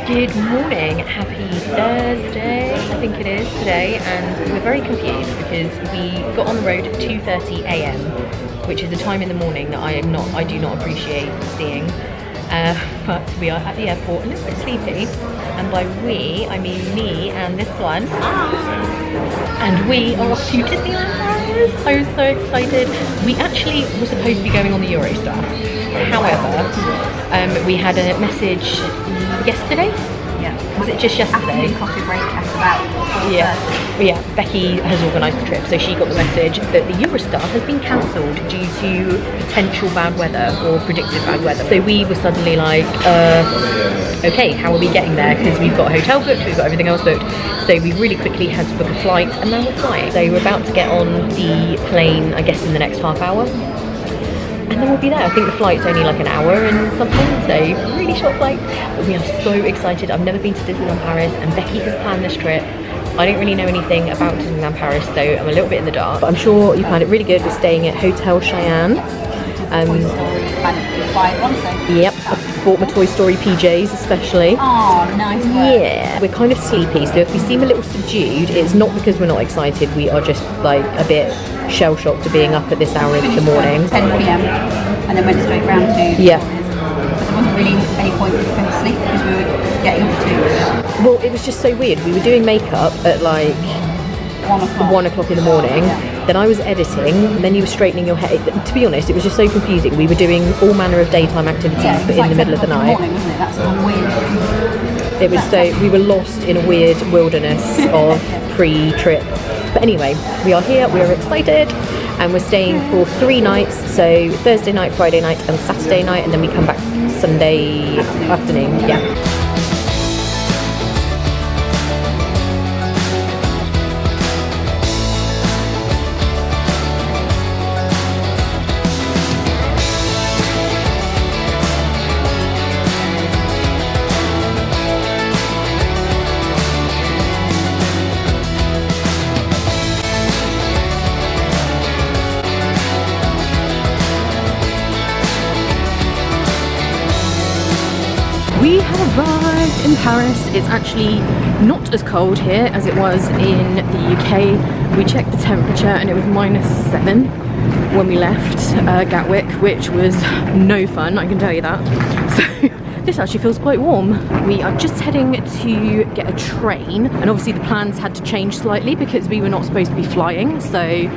Good morning, happy Thursday, I think it is today, and we're very confused because we got on the road at 2:30 AM, which is a time in the morning that I do not appreciate seeing, but we are at the airport a little bit sleepy, and by we, I mean me and this one, and we are off to Disneyland Paris. I was so excited. We actually were supposed to be going on the Eurostar, however, we had a message yesterday? Yeah. Was it just yesterday? Afternoon coffee break at about 4:30. Yeah, Becky has organised the trip, so she got the message that the Eurostar has been cancelled due to potential bad weather or predicted bad weather. So we were suddenly like, okay, how are we getting there? Because we've got a hotel booked, we've got everything else booked. So we really quickly had to book a flight, and now we're flying. So we're about to get on the plane, I guess, in the next half hour. And then we'll be there. I think the flight's only like an hour and something, so really short flight. But we are so excited. I've never been to Disneyland Paris, and Becky has planned this trip. I don't really know anything about Disneyland Paris, so I'm a little bit in the dark. But I'm sure you planned it really good. We're staying at Hotel Cheyenne. Yep, I bought my Toy Story PJs especially. Oh, nice work. Yeah, we're kind of sleepy, so if we seem a little subdued, it's not because we're not excited. We are just like a bit shell-shocked to being up at this hour in the morning. 10 PM and then went straight round to yeah. But there wasn't really any point in going to sleep because we were getting up at 2. Well, it was just so weird. We were doing makeup at like 1 o'clock in the morning. Yeah. Then I was editing, and then you were straightening your hair. To be honest, it was just so confusing. We were doing all manner of daytime activities, but in the middle of the night. Morning, wasn't it? That's weird. It was so, we were lost in a weird wilderness of pre-trip. But anyway, we are here, we are excited, and we're staying for 3 nights. So Thursday night, Friday night, and Saturday night, and then we come back Sunday afternoon. Yeah. We have arrived in Paris. It's actually not as cold here as it was in the UK. We checked the temperature and it was -7 when we left Gatwick, which was no fun, I can tell you that. So this actually feels quite warm. We are just heading to get a train, and obviously the plans had to change slightly because we were not supposed to be flying, so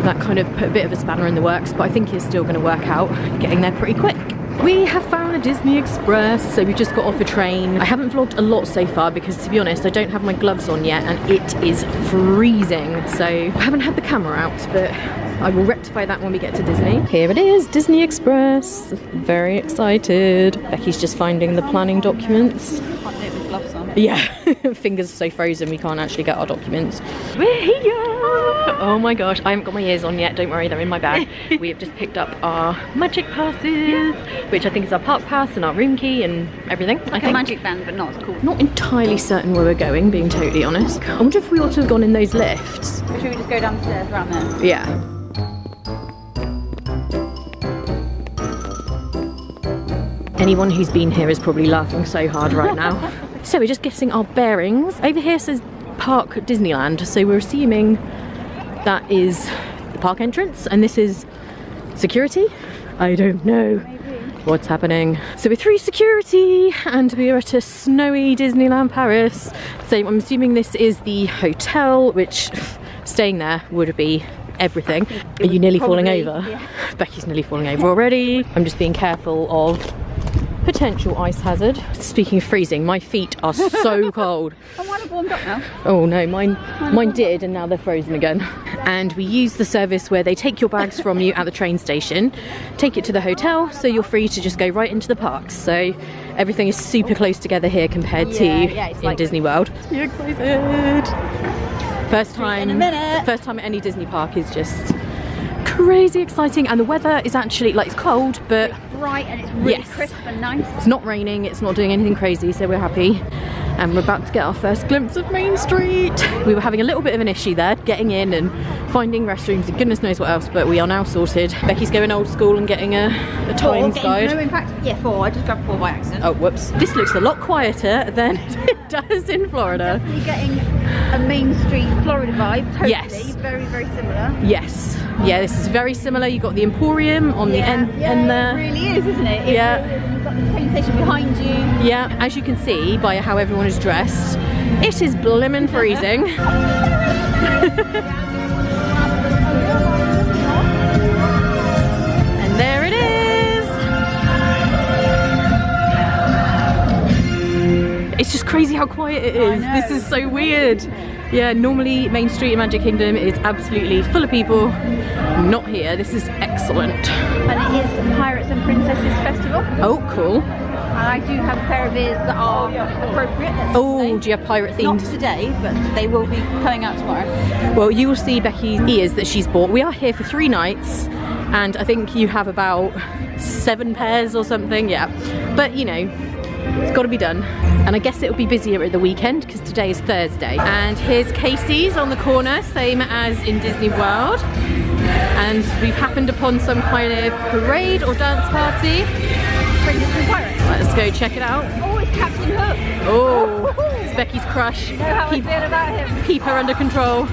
that kind of put a bit of a spanner in the works, but I think it's still going to work out getting there pretty quick. We have found the Disney Express, so we just got off a train. I haven't vlogged a lot so far because, to be honest, I don't have my gloves on yet and it is freezing, so I haven't had the camera out, but I will rectify that when we get to Disney. Here it is, Disney Express. Very excited. Becky's just finding the planning documents. Can't do it with gloves on. Yeah, fingers are so frozen we can't actually get our documents. We're here! Oh my gosh, I haven't got my ears on yet, don't worry, they're in my bag. We have just picked up our magic passes, which I think is our park pass and our room key and everything. Like I think. a magic band, but not as cool. Not entirely certain where we're going, being totally honest. I wonder if we ought to have gone in those lifts. Should we just go downstairs around there? Yeah. Anyone who's been here is probably laughing so hard right now. So we're just getting our bearings. Over here says Park Disneyland, so we're assuming that is the park entrance, and this is security? I don't know what's happening. So we're through security and we are at a snowy Disneyland Paris. So I'm assuming this is the hotel, which staying there would be everything. Are you nearly falling over? Yeah. Becky's nearly falling over already. I'm just being careful of potential ice hazard. Speaking of freezing, my feet are so cold. I might have warmed up now. Oh no, mine did, and now they're frozen again. And we use the service where they take your bags from you at the train station, take it to the hotel, so you're free to just go right into the parks. So everything is super close together here compared to in Disney World. You excited? First time at any Disney park is just crazy exciting, and the weather is actually like, it's cold but bright and it's really crisp and nice. It's not raining, it's not doing anything crazy, so we're happy. And we're about to get our first glimpse of Main Street. We were having a little bit of an issue there, getting in and finding restrooms and goodness knows what else, but we are now sorted. Becky's going old school and getting a times guide. No, in fact, yeah, 4. I just grabbed 4 by accident. Oh, whoops. This looks a lot quieter than it does in Florida. Definitely getting a Main Street Florida vibe, totally. Yes. Very, very similar. Yes. Yeah, this is very similar. You've got the Emporium on the end there. It really is, isn't it? It yeah. Really is. You've got the train station behind you. Yeah, as you can see by how everyone is dressed, it is blimmin' freezing. And there it is. It's just crazy how quiet it is. This is so weird. Yeah, normally Main Street in Magic Kingdom is absolutely full of people. Not here. This is excellent. And it is Pirates and Princesses Festival. Oh, cool. And I do have a pair of ears that are appropriate. Oh, do you have pirate themed? Not today, but they will be coming out tomorrow. Well, you will see Becky's ears that she's bought. We are here for 3 nights, and I think you have about 7 pairs or something. Yeah, but you know, it's got to be done. And I guess it'll be busier at the weekend because today is Thursday. And here's Casey's on the corner, same as in Disney World. And we've happened upon some kind of parade or dance party. Princess and Pirates. Let's go check it out. Oh, it's Captain Hook. Oh, it's Becky's crush. You know how I feel about him. Keep her under control.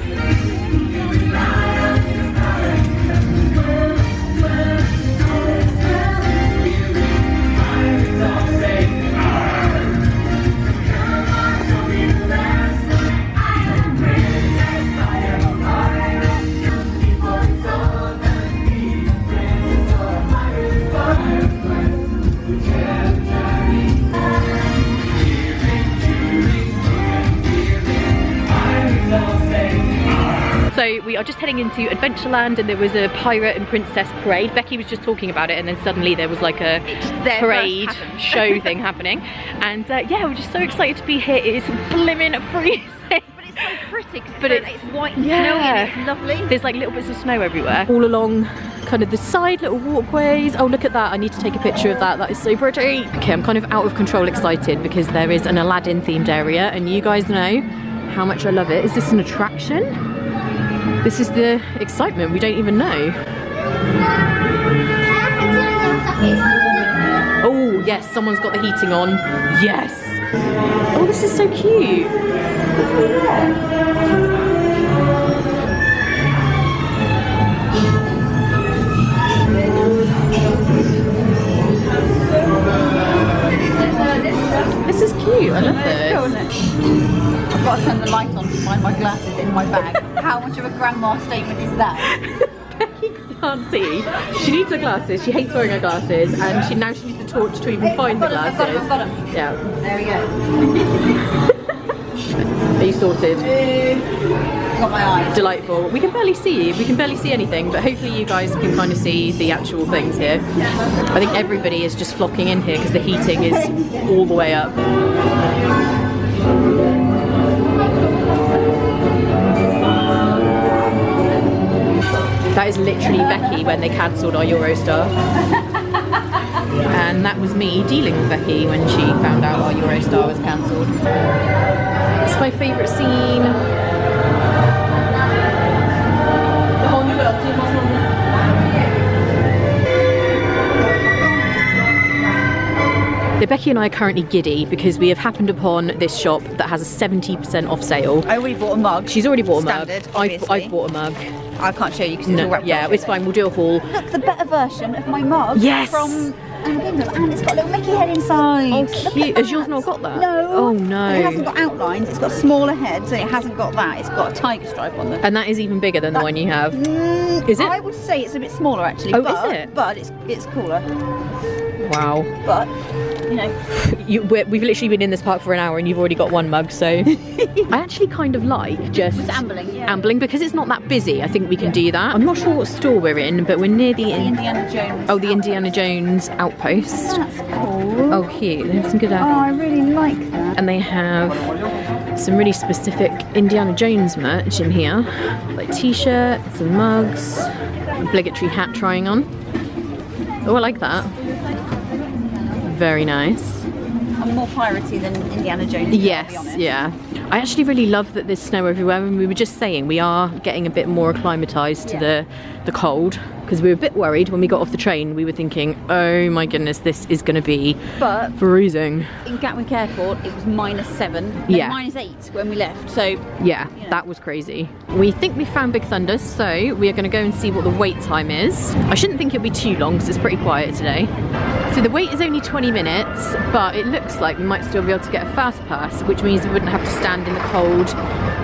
So we are just heading into Adventureland, and there was a pirate and princess parade. Becky was just talking about it, and then suddenly there was like a parade show thing happening. And yeah, we're just so excited to be here. It is blimmin' freezing. But it's so pretty, but it's white and snowy and it's lovely. There's like little bits of snow everywhere. All along kind of the side, little walkways. Oh, look at that. I need to take a picture of that. That is so pretty. Okay, I'm kind of out of control excited because there is an Aladdin themed area, and you guys know how much I love it. Is this an attraction? This is the excitement, we don't even know. Oh yes, someone's got the heating on. Yes. Oh, this is so cute. This is cute, I love this. Cool, isn't it? I've got to turn the light on to find my glasses in my bag. How much of a grandma statement is that? Becky can't see. She needs her glasses. She hates wearing her glasses, and now she needs the torch to even find the glasses. I've got them. Yeah. There we go. Are you sorted? Got my eyes. Delightful. We can barely see you. We can barely see anything, but hopefully you guys can kind of see the actual things here. I think everybody is just flocking in here because the heating is all the way up. That is literally Becky when they cancelled our Eurostar. And that was me dealing with Becky when she found out our Eurostar was cancelled. It's my favourite scene. Becky and I are currently giddy because we have happened upon this shop that has a 70% off sale. I already bought a mug. She's already bought a mug. I've bought a mug. I can't show you because it's all wrapped up. Yeah, it's fine. We'll do a haul. Look, the better version of my mug. Yes. From Kingdom, and it's got a little Mickey head inside. Oh, cute. Has yours not got that? No. Oh no. It hasn't got outlines. It's got a smaller head, so it hasn't got that. It's got a tiger stripe on them. And that is even bigger than the one you have. Is it? I would say it's a bit smaller actually. Oh, but, is it? But it's cooler. Wow. But you know. We've literally been in this park for an hour and you've already got one mug, so. I actually kind of like just ambling because it's not that busy. I think we can do that. I'm not sure what store we're in, but we're near the Indiana Jones. Oh, the Indiana Jones outpost. That's cool. Oh, cute. They have some good. Oh, I really like that. And they have some really specific Indiana Jones merch in here, like t-shirts and mugs, obligatory hat trying on. Oh, I like that. Very nice. I'm more piratey than Indiana Jones. Yes, yeah. I actually really love that there's snow everywhere, and we were just saying we are getting a bit more acclimatised to the cold, because we were a bit worried when we got off the train. We were thinking, oh my goodness, this is going to be freezing. In Gatwick Airport, it was -7, then -8 when we left. So yeah, that was crazy. We think we found Big Thunder, so we are going to go and see what the wait time is. I shouldn't think it'll be too long because it's pretty quiet today. So the wait is only 20 minutes, but it looks like we might still be able to get a fast pass, which means we wouldn't have to stand in the cold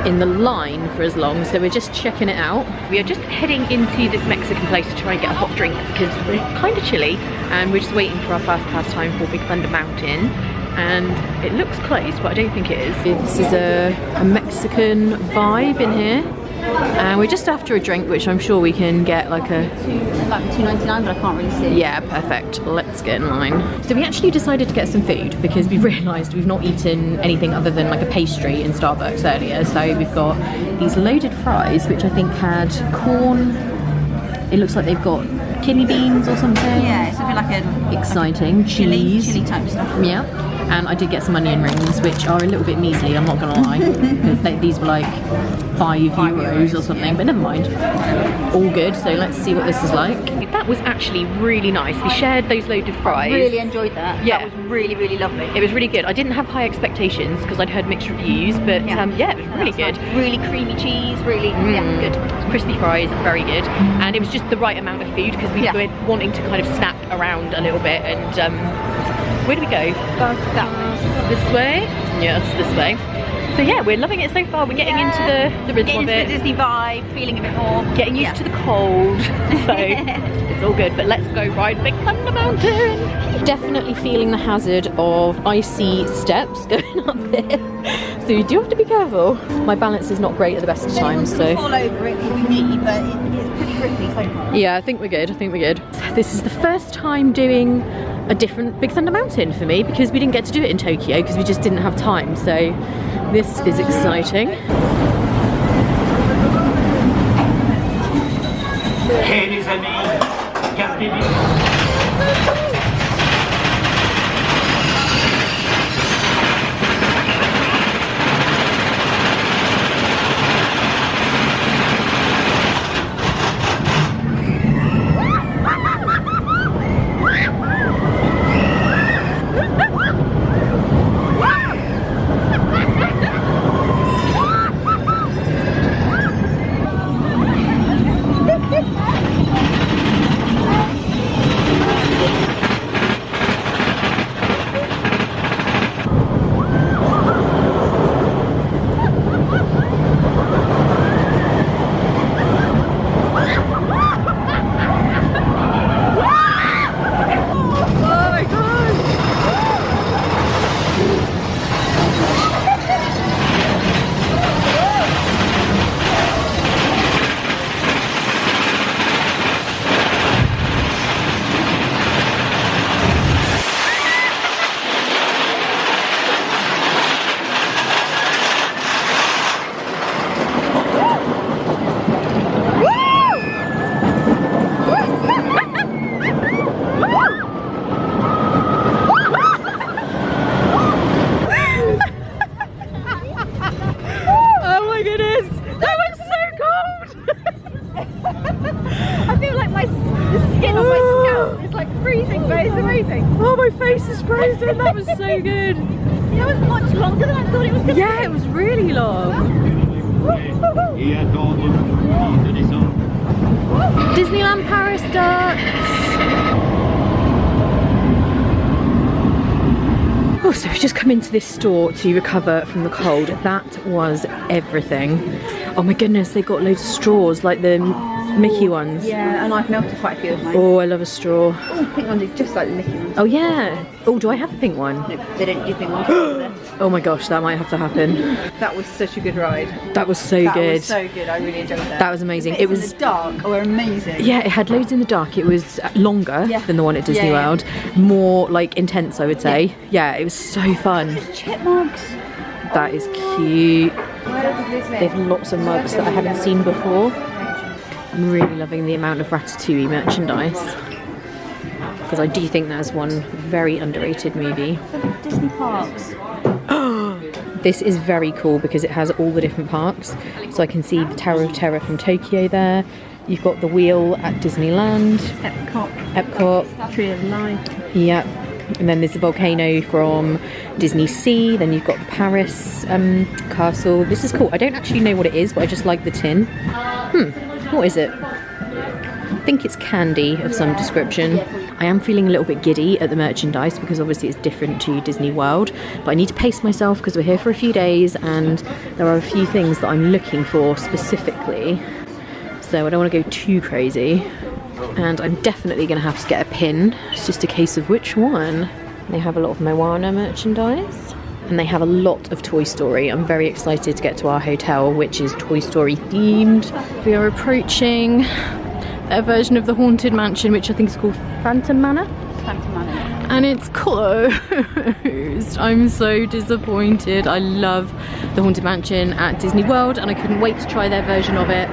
in the line for as long. So we're just checking it out. We are just heading into this Mexican place to try and get a hot drink because we're kind of chilly, and we're just waiting for our fast pass time for Big Thunder Mountain. And it looks closed, but I don't think it is. This is a Mexican vibe in here. And we're just after a drink, which I'm sure we can get like a... Like $2.99, but I can't really see. Yeah, perfect. Let's get in line. So we actually decided to get some food because we realised we've not eaten anything other than like a pastry in Starbucks earlier. So we've got these loaded fries, which I think had corn. It looks like they've got kidney beans or something. Yeah, it's something like a... Exciting. Like a chili type stuff. Yeah. And I did get some onion rings, which are a little bit measly, I'm not gonna lie, because these were like 5 euros or something, yeah. But never mind. All good, so let's see what this is like. That was actually really nice. We shared those loaded fries. I really enjoyed that. Yeah. That was really, really lovely. It was really good. I didn't have high expectations because I'd heard mixed reviews, but yeah, it was really good. Nice. Really creamy cheese, really good. Crispy fries, very good. And it was just the right amount of food because we were wanting to kind of snack around a little bit. And where do we go? This way? Yes, this way. So yeah, we're loving it so far. We're getting into the rhythm of it. Getting into the Disney vibe, feeling a bit more. Getting used to the cold. So it's all good. But let's go ride Big Thunder Mountain. Definitely feeling the hazard of icy steps going up here. So you do have to be careful. My balance is not great at the best of times. So fall over it if we need, but it's pretty grippy so far. Yeah, I think we're good. This is the first time doing a different Big Thunder Mountain for me because we didn't get to do it in Tokyo because we just didn't have time. So this is exciting. Hey les amis, gardez bien. Oh, my face is frozen. That was so good. It was much longer than I thought it was going to be. Yeah, it was really long. Disneyland Paris starts. Oh, so we've just come into this store to recover from the cold. That was everything. Oh my goodness, they got loads of straws, like the Mickey ones. Yeah, and I've melted quite a few of mine. Oh, I love a straw. Oh, pink ones are just like the Mickey ones. Oh yeah. Oh, do I have a pink one? No, they don't do pink ones. Either. Oh my gosh, that might have to happen. That was such a good ride. That was so That good. was so good. I really enjoyed that. That was amazing. The It bits was in the dark were amazing. Yeah, it had loads in the dark. It was longer than the one at Disney World. More like intense, I would say. Yeah, it was so fun. Chipmunks. That is cute. They have lots of mugs that I haven't seen before. I'm really loving the amount of Ratatouille merchandise. Because I do think that's one very underrated movie. For the Disney parks. This is very cool because it has all the different parks. So I can see the Tower of Terror from Tokyo there. You've got the wheel at Disneyland. Epcot. Tree of Life. Yeah. And then there's the volcano from Disney Sea. Then you've got the Paris castle. This is cool. I don't actually know what it is, but I just like the tin. What is it? I think it's candy of some description. I am feeling a little bit giddy at the merchandise because obviously it's different to Disney World, but I need to pace myself because we're here for a few days and there are a few things that I'm looking for specifically, so I don't want to go too crazy. And I'm definitely going to have to get a pin. It's just a case of which one. They have a lot of Moana merchandise and they have a lot of Toy Story. I'm very excited to get to our hotel, which is Toy Story themed. We are approaching a version of the Haunted Mansion, which I think is called Phantom Manor. Phantom Manor. And it's closed. I'm so disappointed. I love the Haunted Mansion at Disney World and I couldn't wait to try their version of it.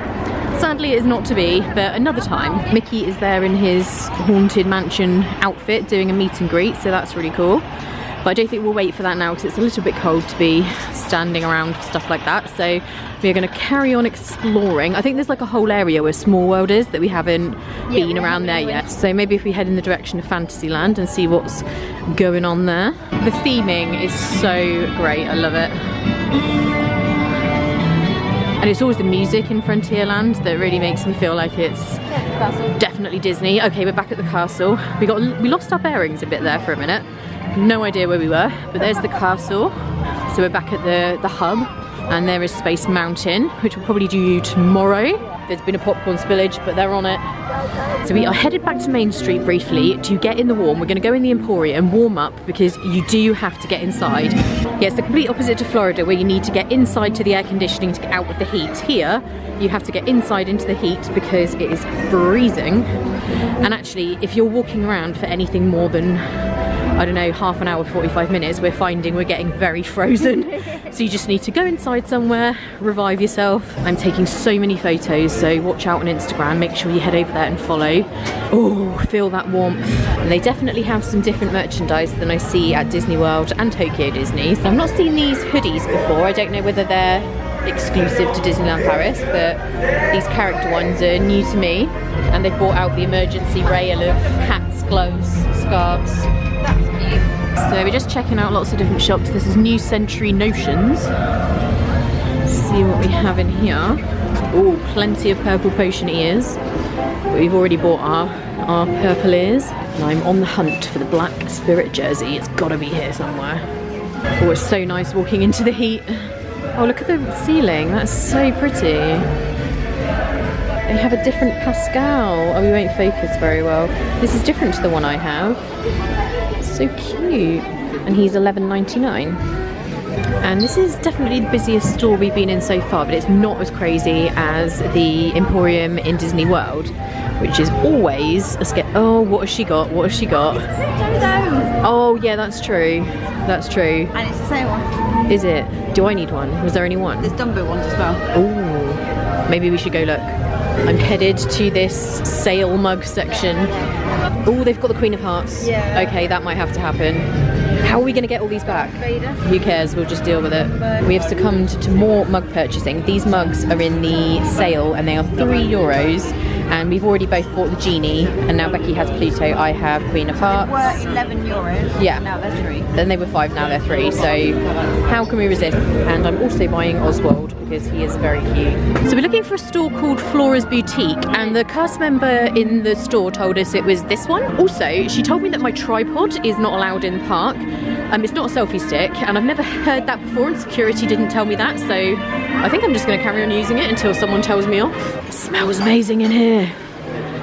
Sadly, it is not to be, but another time. Mickey is there in his Haunted Mansion outfit doing a meet and greet, so that's really cool. But I don't think we'll wait for that now because it's a little bit cold to be standing around for stuff like that. So we're going to carry on exploring. I think there's like a whole area where Small World is that we haven't been around there yet. So maybe if we head in the direction of Fantasyland and see what's going on there. The theming is so great. I love it. And it's always the music in Frontierland that really makes me feel like it's definitely Disney. Okay, we're back at the castle. We lost our bearings a bit there for a minute. No idea where we were, but there's the castle. So we're back at the hub, and there is Space Mountain, which we'll probably do tomorrow. There's been a popcorn spillage, but they're on it. So we are headed back to Main Street briefly to get in the warm. We're going to go in the Emporium, warm up, because you do have to get inside. Yeah, it's the complete opposite to Florida, where you need to get inside to the air conditioning to get out of the heat. Here, you have to get inside into the heat because it is freezing. And actually, if you're walking around for anything more than, I don't know, half an hour, 45 minutes, we're finding we're getting very frozen. So you just need to go inside somewhere, revive yourself. I'm taking so many photos, so watch out on Instagram. Make sure you head over there and follow. Oh, feel that warmth. And they definitely have some different merchandise than I see at Disney World and Tokyo Disney. So I've not seen these hoodies before. I don't know whether they're exclusive to Disneyland Paris, but these character ones are new to me. And they've brought out the emergency rail of hats, gloves, scarves. That's cute. So we're just checking out lots of different shops. This is New Century Notions. See what we have in here. Oh, plenty of purple potion ears. But we've already bought our purple ears. And I'm on the hunt for the black spirit jersey. It's gotta be here somewhere. Oh, it's so nice walking into the heat. Oh, look at the ceiling. That's so pretty. They have a different Pascal. Oh, we won't focus very well. This is different to the one I have. So cute. And he's $11.99. And this is definitely the busiest store we've been in so far, but it's not as crazy as the Emporium in Disney World, which is always a Oh, what has she got? What has she got? Oh, yeah, that's true. That's true. And it's the same one. Is it? Do I need one? Was there only one? There's Dumbo ones as well. Oh, maybe we should go look. I'm headed to this sale mug section. Oh, they've got the Queen of Hearts. Yeah. Okay, that might have to happen. How are we going to get all these back? Vader. Who cares? We'll just deal with it. We have succumbed to more mug purchasing. These mugs are in the sale and they are €3. And we've already both bought the Genie, and now Becky has Pluto. I have Queen of Hearts. They were €11. Yeah. Now they're 3. Then they were 5, now they're 3. So how can we resist? And I'm also buying Oswald because he is very cute. So we're looking for a store called Flora's Boutique, and the cast member in the store told us it was this one. Also, she told me that my tripod is not allowed in the park, It's not a selfie stick, and I've never heard that before, and security didn't tell me that, so I think I'm just going to carry on using it until someone tells me off. It smells amazing in here.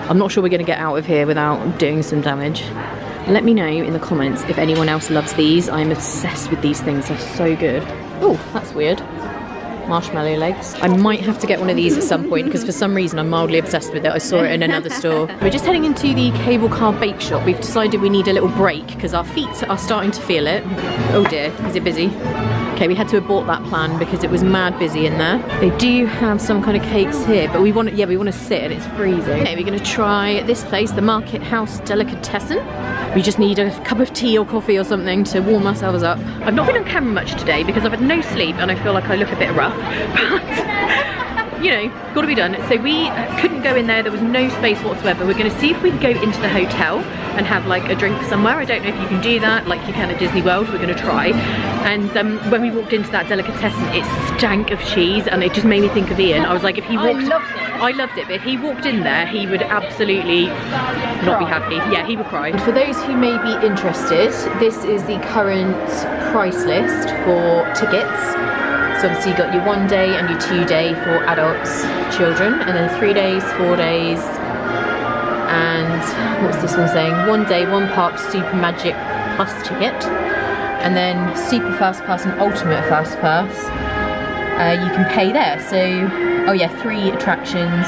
I'm not sure we're going to get out of here without doing some damage. Let me know in the comments if anyone else loves these. I'm obsessed with these things, they're so good. Oh, that's weird. Marshmallow legs. I might have to get one of these at some point because for some reason I'm mildly obsessed with it. I saw it in another store. We're just heading into the cable car bake shop. We've decided we need a little break because our feet are starting to feel it. Oh dear, is it busy? Okay, we had to abort that plan because it was mad busy in there. They do have some kind of cakes here, but we want to sit and it's freezing. Okay, we're going to try this place, the Market House Delicatessen. We just need a cup of tea or coffee or something to warm ourselves up. I've not been on camera much today because I've had no sleep and I feel like I look a bit rough, but you know, got to be done. So we couldn't go in there, there was no space whatsoever. We're going to see if we can go into the hotel and have like a drink somewhere. I don't know if you can do that like you can at Disney World. We're going to try. And when we walked into that delicatessen, it stank of cheese and it just made me think of Ian. I was like, if he walked, I loved it, but if he walked in there, he would absolutely not be happy. Yeah, he would cry. And for those who may be interested, this is the current price list for tickets. So obviously you've got your 1 day and your 2 day for adults, children, and then 3 days, 4 days, and what's this one saying? 1 day, 1 park Super Magic Plus ticket, and then Super Fast Pass and Ultimate Fast Pass. You can pay there. So, oh yeah, 3 attractions,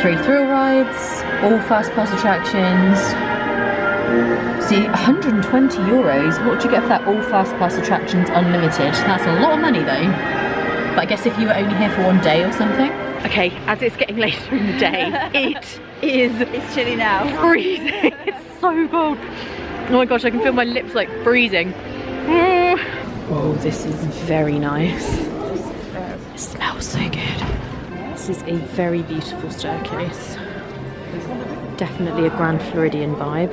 3 thrill rides, all Fast Pass attractions. See, €120. What do you get for that? All Fast Pass attractions unlimited. That's a lot of money though. But I guess if you were only here for 1 day or something. Okay, as it's getting later in the day, it's chilly now. Freezing. It's so cold. Oh my gosh, I can feel my lips like freezing. Oh, this is very nice. It smells so good. This is a very beautiful staircase. Definitely a Grand Floridian vibe.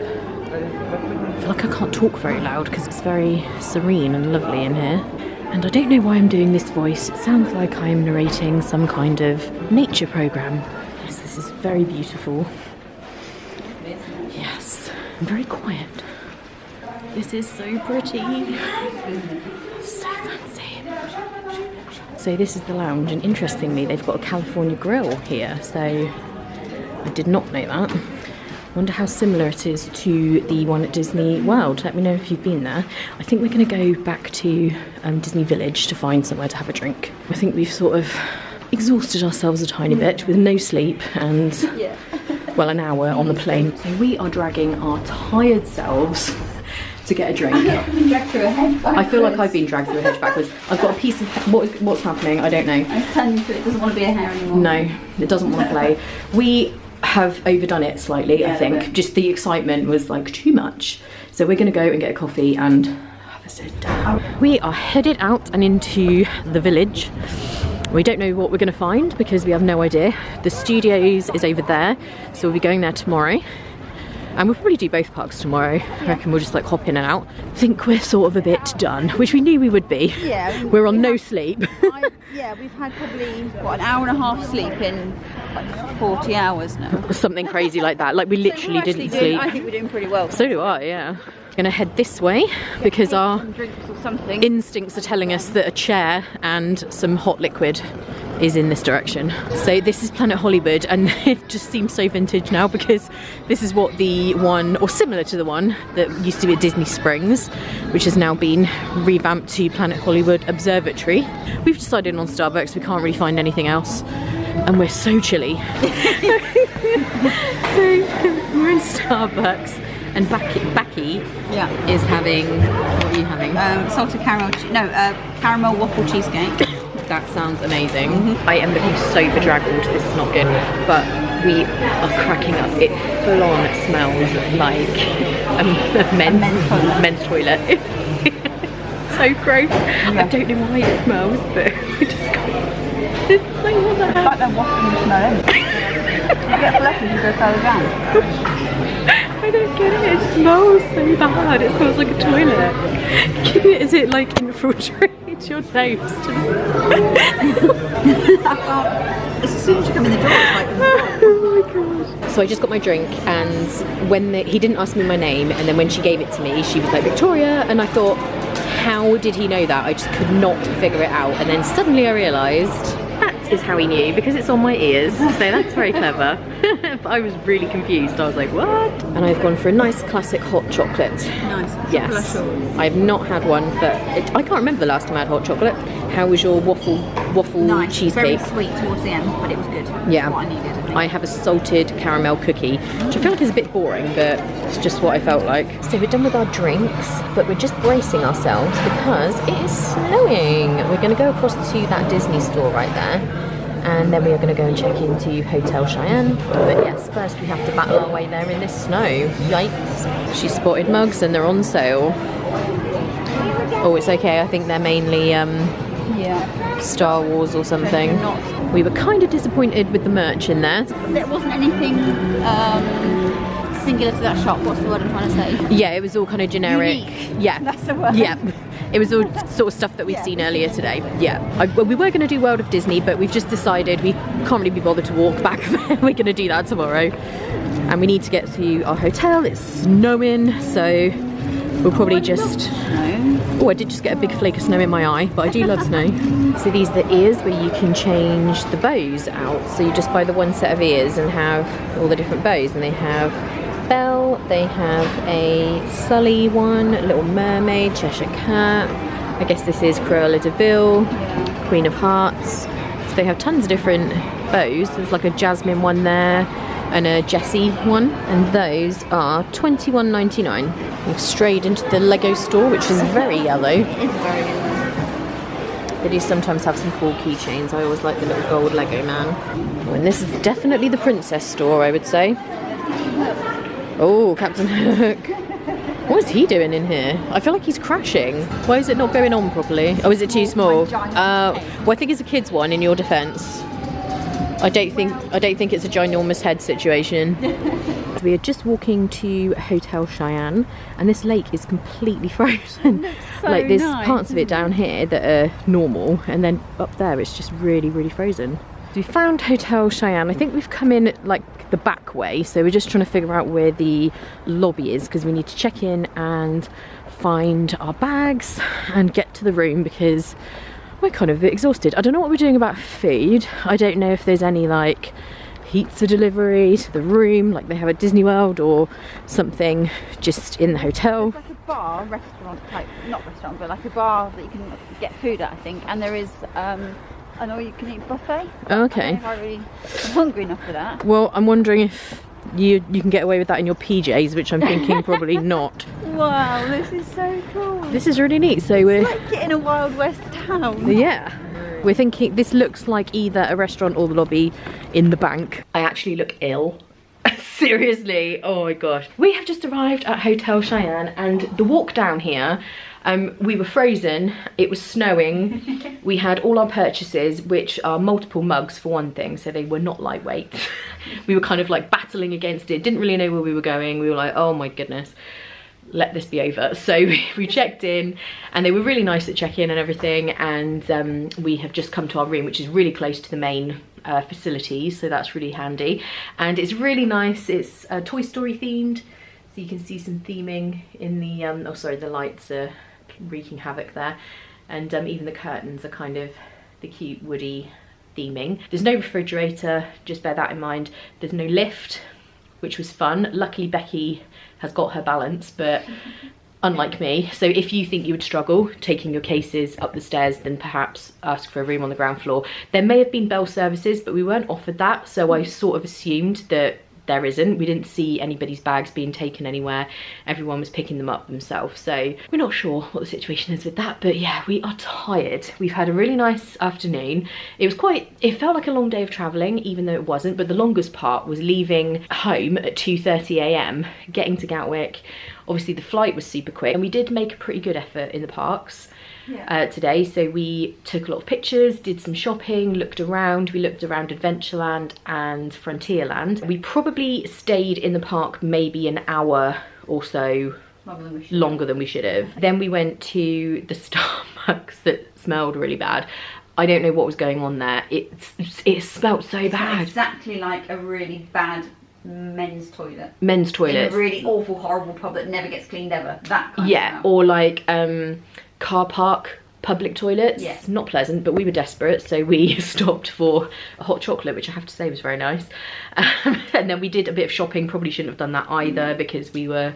I feel like I can't talk very loud because it's very serene and lovely in here. And I don't know why I'm doing this voice. It sounds like I'm narrating some kind of nature program. Yes, this is very beautiful. Yes, and very quiet. This is so pretty. So fancy. So this is the lounge, and interestingly they've got a California grill here, so I did not know that. Wonder how similar it is to the one at Disney World. Let me know if you've been there. I think we're going to go back to Disney Village to find somewhere to have a drink. I think we've sort of exhausted ourselves a tiny bit with no sleep and, well, an hour on the plane. So we are dragging our tired selves to get a drink. Dragged through a hedge backwards. I feel like I've been dragged through a hedge backwards. I've got a piece of... What's happening? I don't know. I'm telling you, it doesn't want to be a hair anymore. No, it doesn't want to play. We have overdone it slightly, I think. Just the excitement was like too much. So we're going to go and get a coffee and have a sit down. We are headed out and into the village. We don't know what we're going to find because we have no idea. The studios is over there, so we'll be going there tomorrow. And we'll probably do both parks tomorrow. I reckon we'll just like hop in and out. I think we're sort of a bit done, which we knew we would be. Yeah. We're on no sleep. Yeah, we've had probably, what, an hour and a half sleep in like 40 hours now. Something crazy like that. Like we literally didn't sleep. I think we're doing pretty well. So do I, yeah. Gonna head this way because our drinks or something. Instincts are telling us that a chair and some hot liquid is in this direction. So this is Planet Hollywood, and it just seems so vintage now because this is what the one, or similar to the one that used to be at Disney Springs, which has now been revamped to Planet Hollywood Observatory. We've decided on Starbucks, we can't really find anything else, and we're so chilly. So we're in Starbucks. And Becky is having, what are you having? Salted caramel, caramel waffle cheesecake. That sounds amazing. I am looking so bedraggled, this is not good. But we are cracking up. It full on smells like a men's toilet. So gross. Yeah. I don't know why it smells, but we just can't. It's like, what the hell? It's like they're washing the smell in. You get flushes, you go further down. I don't get it, it smells so bad, it smells like a toilet. Is it like infiltrated? What's your toast? As soon as you come in the door, it's like, Oh my gosh. So I just got my drink, and when he didn't ask me my name, and then when she gave it to me, she was like, Victoria, and I thought, how did he know that? I just could not figure it out, and then suddenly I realised that is how he knew, because it's on my ears, so that's very clever. But I was really confused. I was like, what? And I've gone for a nice classic hot chocolate. nice. Yes, I have not had one for, I can't remember the last time I had hot chocolate. How was your waffle Nice. cheesecake? Very sweet towards the end, but it was good. Yeah. What I needed, I think. I have a salted caramel cookie, which I feel like is a bit boring, but it's just what I felt like. So we're done with our drinks, but we're just bracing ourselves because it is snowing. We're going to go across to that Disney store right there, and then we are going to go and check into Hotel Cheyenne. But yes, first we have to battle our way there in this snow. Yikes. She spotted mugs and they're on sale. Oh, it's okay. I think they're mainly Yeah. Star Wars or something. Not. We were kind of disappointed with the merch in there. There wasn't anything singular to that shop. What's the word I'm trying to say? Yeah, it was all kind of generic. Unique. Yeah. That's the word. Yeah. It was all sort of stuff that we'd seen earlier today. Yeah. Well, we were going to do World of Disney, but we've just decided we can't really be bothered to walk back there. We're going to do that tomorrow. And we need to get to our hotel. It's snowing, so we'll probably just... Oh, I did just get a big flake of snow in my eye, but I do love snow. So these are the ears where you can change the bows out. So you just buy the one set of ears and have all the different bows. And they have Belle, they have a Sully one, Little Mermaid, Cheshire Cat. I guess this is Cruella de Vil, Queen of Hearts. So they have tons of different bows. There's like a Jasmine one there and a Jessie one, and those are $21.99. We've strayed into the Lego store, which is very yellow. It is very yellow. They do sometimes have some cool keychains. I always like the little gold Lego man. Oh, and this is definitely the princess store, I would say. Oh, Captain Hook. What is he doing in here? I feel like he's crashing. Why is it not going on properly? Oh, is it too small? Well, I think it's a kid's one, in your defence. I don't think it's a ginormous head situation. We are just walking to Hotel Cheyenne, and this lake is completely frozen. So like there's nice, parts of it down here that are normal, and then up there it's just really, really frozen. We found Hotel Cheyenne. I think we've come in like the back way, so we're just trying to figure out where the lobby is, because we need to check in and find our bags and get to the room, because we're kind of a bit exhausted. I don't know what we're doing about food. I don't know if there's any like pizza delivery to the room like they have at Disney World, or something just in the hotel. It's like a bar, restaurant type, not restaurant, but like a bar that you can get food at, I think. And there is an all-you-can-eat buffet. Okay. I'm hungry enough for that. Well, I'm wondering if you can get away with that in your PJs, which I'm thinking probably not. Wow, this is so cool. This is really neat. So we're It's like getting a Wild West town. yeah. We're thinking this looks like either a restaurant or the lobby in the bank. I actually look ill. Seriously, oh my gosh. We have just arrived at Hotel Cheyenne, and the walk down here, we were frozen, it was snowing, we had all our purchases, which are multiple mugs for one thing, so they were not lightweight. We were kind of like battling against it, didn't really know where we were going. We were like, oh my goodness, let this be over. So we checked in, and they were really nice at check-in and everything, and we have just come to our room, which is really close to the main facilities, so that's really handy. And it's really nice. It's Toy Story themed, so you can see some theming in the oh sorry, the lights are wreaking havoc there, and even the curtains are kind of the cute woody theming. There's no refrigerator, just bear that in mind. There's no lift, which was fun. Luckily Becky has got her balance, but unlike me, so if you think you would struggle taking your cases up the stairs, then perhaps ask for a room on the ground floor. There may have been bell services, but we weren't offered that, so I sort of assumed that there isn't. We didn't see anybody's bags being taken anywhere. Everyone was picking them up themselves, so we're not sure what the situation is with that. But yeah, we are tired. We've had a really nice afternoon. It felt like a long day of traveling, even though it wasn't, but the longest part was leaving home at 2:30 a.m, getting to Gatwick. Obviously the flight was super quick, and we did make a pretty good effort in the parks today. So we took a lot of pictures, did some shopping, looked around. We looked around Adventureland and Frontierland. We probably stayed in the park maybe an hour or so longer than we should have. Then we went to the Starbucks that smelled really bad. I don't know what was going on there. It smelled so bad. Exactly like a really bad men's toilet. Men's toilets. In a really awful, horrible pub that never gets cleaned ever. That kind of smell. Or like car park public toilets. Yes. Not pleasant, but we were desperate, so we stopped for a hot chocolate, which I have to say was very nice. And then we did a bit of shopping. Probably shouldn't have done that either because we were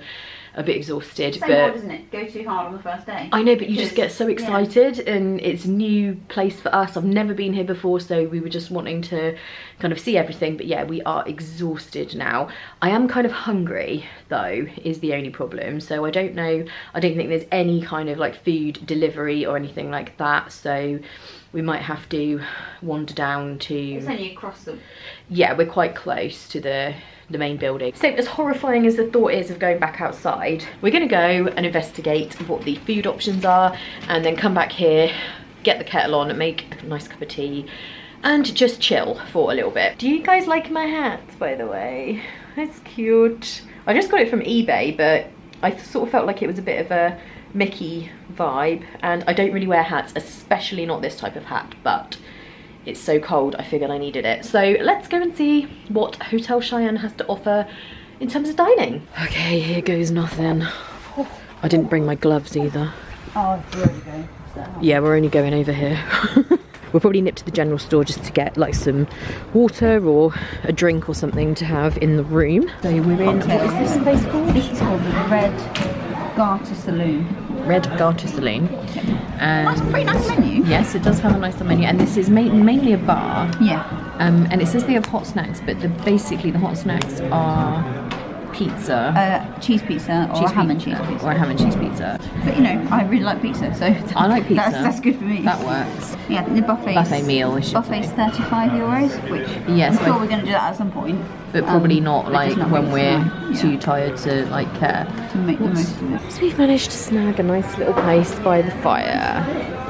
a bit exhausted. Same but old, isn't it? Go too hard on the first day. I know, but you just get so excited, and it's a new place for us. I've never been here before, so we were just wanting to kind of see everything. But yeah, we are exhausted now. I am kind of hungry though, is the only problem. So I don't know, I don't think there's any kind of like food delivery or anything like that. So we might have to wander down to... It's only across the... Yeah, we're quite close to the main building. So as horrifying as the thought is of going back outside, we're gonna go and investigate what the food options are and then come back here, get the kettle on and make a nice cup of tea and just chill for a little bit. Do you guys like my hat, by the way? It's cute. I just got it from eBay, but I sort of felt like it was a bit of a Mickey vibe, and I don't really wear hats, especially not this type of hat, but it's so cold I figured I needed it. So let's go and see what Hotel Cheyenne has to offer in terms of dining. Okay, here goes nothing. I didn't bring my gloves either. Oh, it's really good. Yeah, we're only going over here. We'll probably nip to the general store just to get like some water or a drink or something to have in the room. So we're in, what is this place called? This is called the Red Garter Saloon. Red Garter Saloon. That's a pretty nice menu. Yes, it does have a nice menu, and this is mainly a bar. Yeah. And it says they have hot snacks, but basically the hot snacks are pizza. Cheese pizza or a ham and cheese pizza. Or a ham and cheese pizza. But you know, I really like pizza, so I like pizza. That's good for me. That works. Yeah, the Buffet meal, I should Buffet's say. €35, which Yes, I'm sure we're going to do that at some point. But probably not like just not when we're tonight. too tired to like care. To make the most of it. So we've managed to snag a nice little place by the fire.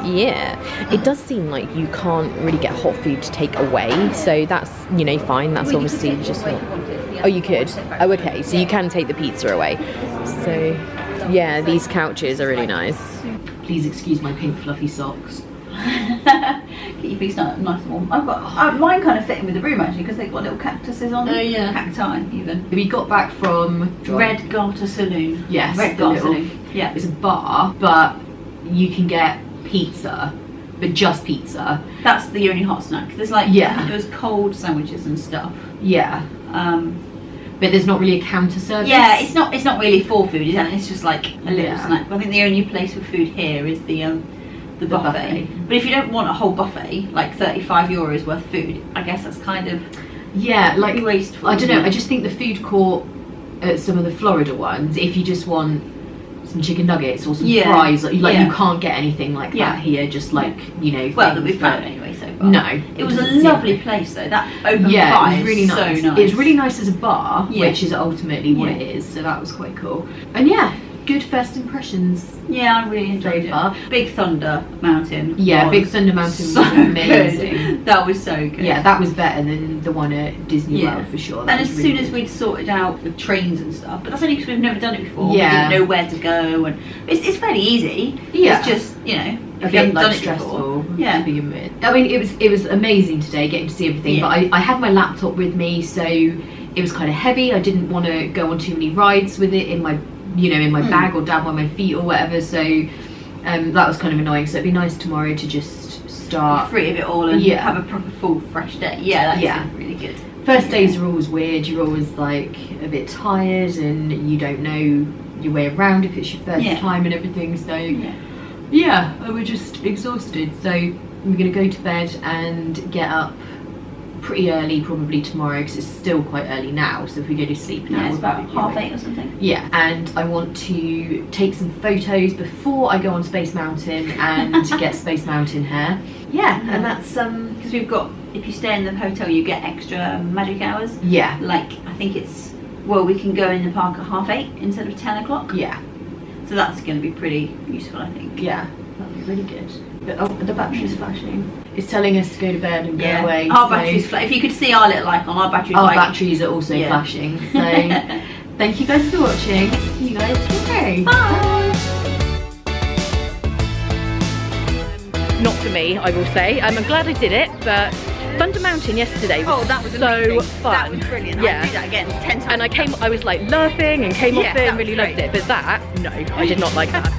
Yeah, it does seem like you can't really get hot food to take away, so that's, you know, fine. That's obviously just not... Oh, you could? Oh, okay, so you can take the pizza away. So yeah, these couches are really nice. Please excuse my pink fluffy socks. Get your feet nice and warm. I've got mine kind of fit in with the room actually because they've got little cactuses on them. Oh yeah. Cacti even. We got back from Red Garter Saloon. Yes, Red Garter Saloon. Yeah. It's a bar, but you can get pizza, but just pizza. That's the only hot snack. There's like there's cold sandwiches and stuff. Yeah. But there's not really a counter service. Yeah, it's not really for food, is it? It's just like a little snack. I think the only place for food here is the buffet. But if you don't want a whole buffet, like €35 worth of food, I guess that's kind of like wasteful. I don't know. I just think the food court at some of the Florida ones, if you just want some chicken nuggets or some fries, you can't get anything like that here. Just like, you know. Well, that we've found anyway so far. No, it was a lovely place though. That open fire, it was really nice. So nice. It's really nice as a bar, which is ultimately what it is. So that was quite cool. And yeah, good first impressions. Yeah, I really enjoyed it. Big Thunder Mountain. Yeah, Big Thunder Mountain was amazing. Good. That was so good. Yeah, that was better than the one at Disney World for sure. And as soon as we'd sorted out the trains and stuff, but that's only because we've never done it before. We didn't know where to go, and it's fairly easy. Yeah. It's just, you know, if you haven't done it stressful before. Yeah. To begin with. I mean, it was amazing today getting to see everything, but I had my laptop with me, so it was kind of heavy. I didn't want to go on too many rides with it in my bag or down by my feet or whatever, so that was kind of annoying. So it'd be nice tomorrow to just start free of it all and have a proper full fresh day. That's really good. First days are always weird. You're always like a bit tired and you don't know your way around if it's your first time and everything, so and we're just exhausted. So we're gonna go to bed and get up pretty early probably tomorrow because it's still quite early now, so if we go to sleep now it's about 8:30 or something. And I want to take some photos before I go on Space Mountain and get Space Mountain hair. And that's because we've got, if you stay in the hotel you get extra magic hours. Like I think it's, well, we can go in the park at 8:30 instead of 10 o'clock. So that's going to be pretty useful, I think. That'll be really good. But the battery's flashing. It's telling us to go to bed and go away. Our battery's if you could see our little icon, our batteries are also flashing. So Thank you guys for watching. See you guys tomorrow. Bye. Not for me, I will say. I'm glad I did it, but Thunder Mountain yesterday was, that was so amazing. fun. That was brilliant. Yeah. I'd do that again 10 times. And I was like laughing and came off it and really loved it. But that, no, I did not like that.